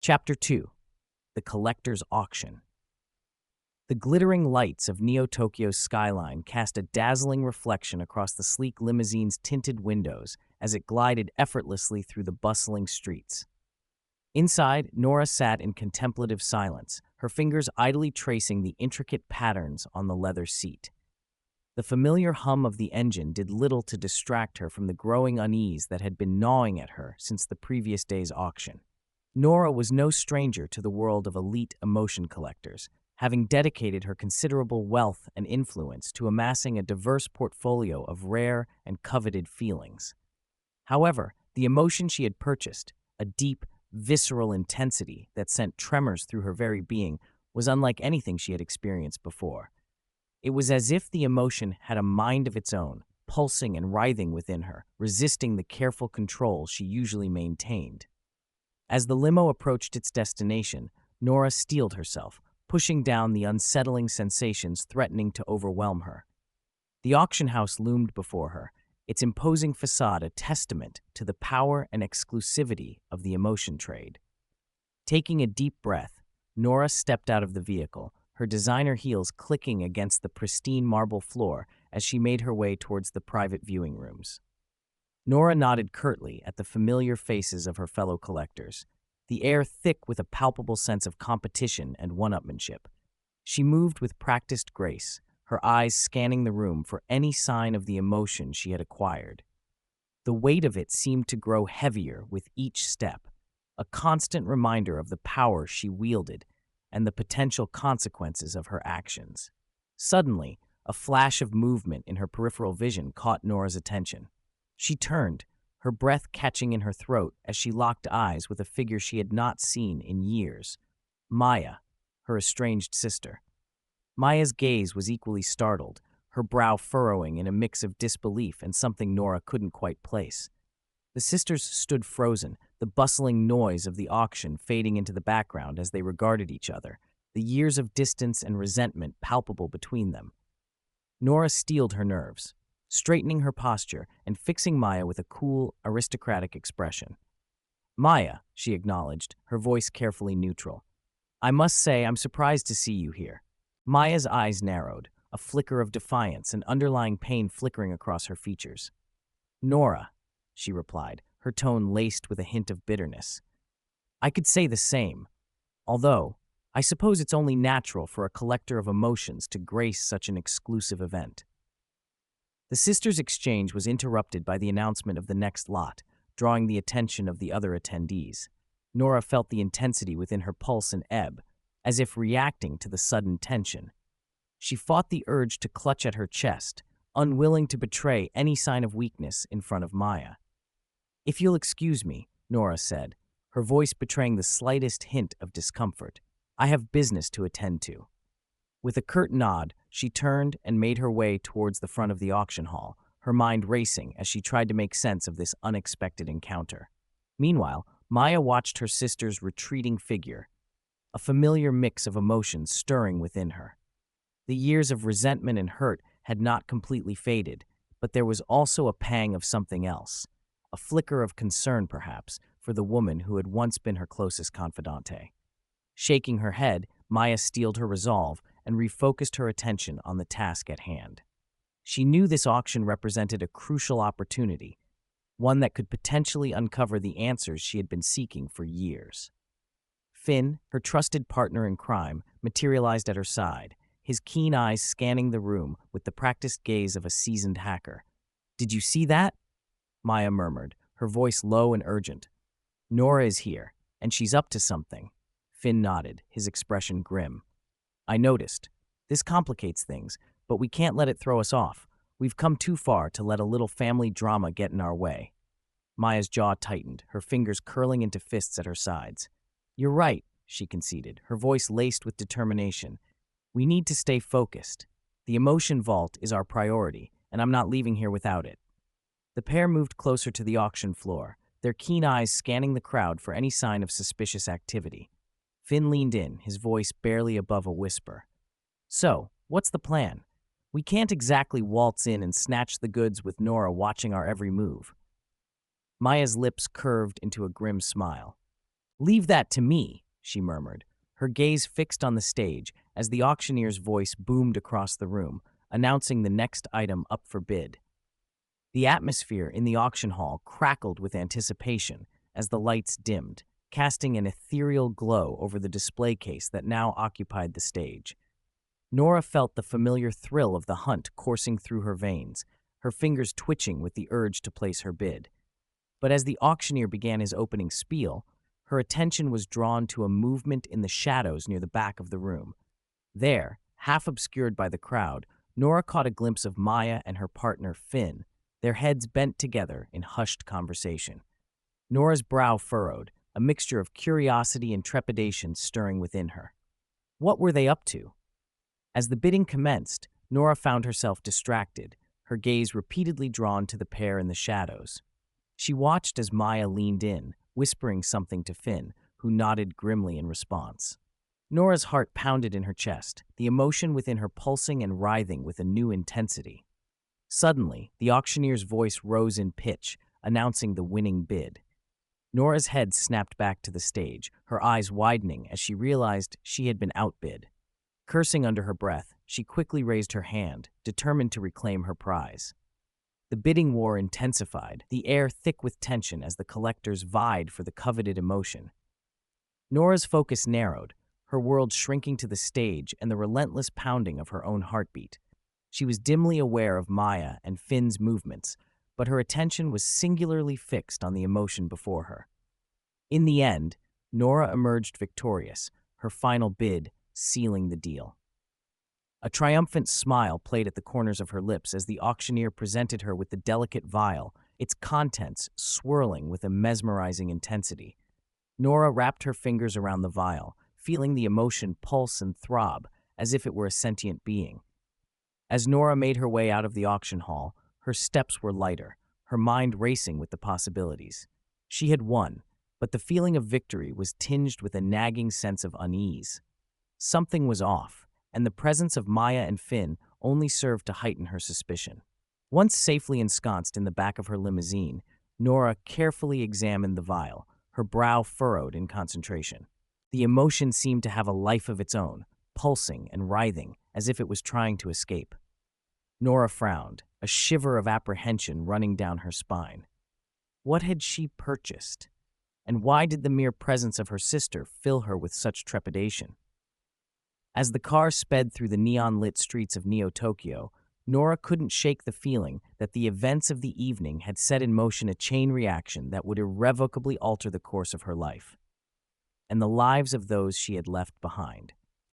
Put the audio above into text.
Chapter 2: The Collector's Auction. The glittering lights of Neo-Tokyo's skyline cast a dazzling reflection across the sleek limousine's tinted windows as it glided effortlessly through the bustling streets. Inside, Nora sat in contemplative silence, her fingers idly tracing the intricate patterns on the leather seat. The familiar hum of the engine did little to distract her from the growing unease that had been gnawing at her since the previous day's auction. Nora was no stranger to the world of elite emotion collectors, having dedicated her considerable wealth and influence to amassing a diverse portfolio of rare and coveted feelings. However, the emotion she had purchased, a deep, visceral intensity that sent tremors through her very being, was unlike anything she had experienced before. It was as if the emotion had a mind of its own, pulsing and writhing within her, resisting the careful control she usually maintained. As the limo approached its destination, Nora steeled herself, pushing down the unsettling sensations threatening to overwhelm her. The auction house loomed before her, its imposing facade a testament to the power and exclusivity of the emotion trade. Taking a deep breath, Nora stepped out of the vehicle, her designer heels clicking against the pristine marble floor as she made her way towards the private viewing rooms. Nora nodded curtly at the familiar faces of her fellow collectors, the air thick with a palpable sense of competition and one-upmanship. She moved with practiced grace, her eyes scanning the room for any sign of the emotion she had acquired. The weight of it seemed to grow heavier with each step, a constant reminder of the power she wielded and the potential consequences of her actions. Suddenly, a flash of movement in her peripheral vision caught Nora's attention. She turned, her breath catching in her throat as she locked eyes with a figure she had not seen in years. Maya, her estranged sister. Maya's gaze was equally startled, her brow furrowing in a mix of disbelief and something Nora couldn't quite place. The sisters stood frozen, the bustling noise of the auction fading into the background as they regarded each other, the years of distance and resentment palpable between them. Nora steeled her nerves, straightening her posture and fixing Maya with a cool, aristocratic expression. "Maya," she acknowledged, her voice carefully neutral. "I must say I'm surprised to see you here." Maya's eyes narrowed, a flicker of defiance and underlying pain flickering across her features. "Nora," she replied, her tone laced with a hint of bitterness. "I could say the same, although I suppose it's only natural for a collector of emotions to grace such an exclusive event." The sisters' exchange was interrupted by the announcement of the next lot, drawing the attention of the other attendees. Nora felt the intensity within her pulse and ebb, as if reacting to the sudden tension. She fought the urge to clutch at her chest, unwilling to betray any sign of weakness in front of Maya. "If you'll excuse me," Nora said, her voice betraying the slightest hint of discomfort, "I have business to attend to." With a curt nod, she turned and made her way towards the front of the auction hall, her mind racing as she tried to make sense of this unexpected encounter. Meanwhile, Maya watched her sister's retreating figure, a familiar mix of emotions stirring within her. The years of resentment and hurt had not completely faded, but there was also a pang of something else, a flicker of concern perhaps, for the woman who had once been her closest confidante. Shaking her head, Maya steeled her resolve and refocused her attention on the task at hand. She knew this auction represented a crucial opportunity, one that could potentially uncover the answers she had been seeking for years. Finn, her trusted partner in crime, materialized at her side, his keen eyes scanning the room with the practiced gaze of a seasoned hacker. "Did you see that?" Maya murmured, her voice low and urgent. "Nora is here, and she's up to something." Finn nodded, his expression grim. "I noticed. This complicates things, but we can't let it throw us off. We've come too far to let a little family drama get in our way." Maya's jaw tightened, her fingers curling into fists at her sides. "You're right," she conceded, her voice laced with determination. "We need to stay focused. The emotion vault is our priority, and I'm not leaving here without it." The pair moved closer to the auction floor, their keen eyes scanning the crowd for any sign of suspicious activity. Finn leaned in, his voice barely above a whisper. "So, what's the plan? We can't exactly waltz in and snatch the goods with Nora watching our every move." Maya's lips curved into a grim smile. "Leave that to me," she murmured, her gaze fixed on the stage as the auctioneer's voice boomed across the room, announcing the next item up for bid. The atmosphere in the auction hall crackled with anticipation as the lights dimmed, casting an ethereal glow over the display case that now occupied the stage. Nora felt the familiar thrill of the hunt coursing through her veins, her fingers twitching with the urge to place her bid. But as the auctioneer began his opening spiel, her attention was drawn to a movement in the shadows near the back of the room. There, half obscured by the crowd, Nora caught a glimpse of Maya and her partner Finn, their heads bent together in hushed conversation. Nora's brow furrowed, a mixture of curiosity and trepidation stirring within her. What were they up to? As the bidding commenced, Nora found herself distracted, her gaze repeatedly drawn to the pair in the shadows. She watched as Maya leaned in, whispering something to Finn, who nodded grimly in response. Nora's heart pounded in her chest, the emotion within her pulsing and writhing with a new intensity. Suddenly, the auctioneer's voice rose in pitch, announcing the winning bid. Nora's head snapped back to the stage, her eyes widening as she realized she had been outbid. Cursing under her breath, she quickly raised her hand, determined to reclaim her prize. The bidding war intensified, the air thick with tension as the collectors vied for the coveted emotion. Nora's focus narrowed, her world shrinking to the stage and the relentless pounding of her own heartbeat. She was dimly aware of Maya and Finn's movements, but her attention was singularly fixed on the emotion before her. In the end, Nora emerged victorious, her final bid sealing the deal. A triumphant smile played at the corners of her lips as the auctioneer presented her with the delicate vial, its contents swirling with a mesmerizing intensity. Nora wrapped her fingers around the vial, feeling the emotion pulse and throb as if it were a sentient being. As Nora made her way out of the auction hall, her steps were lighter, her mind racing with the possibilities. She had won, but the feeling of victory was tinged with a nagging sense of unease. Something was off, and the presence of Maya and Finn only served to heighten her suspicion. Once safely ensconced in the back of her limousine, Nora carefully examined the vial, her brow furrowed in concentration. The emotion seemed to have a life of its own, pulsing and writhing as if it was trying to escape. Nora frowned, a shiver of apprehension running down her spine. What had she purchased? And why did the mere presence of her sister fill her with such trepidation? As the car sped through the neon-lit streets of Neo-Tokyo, Nora couldn't shake the feeling that the events of the evening had set in motion a chain reaction that would irrevocably alter the course of her life and the lives of those she had left behind.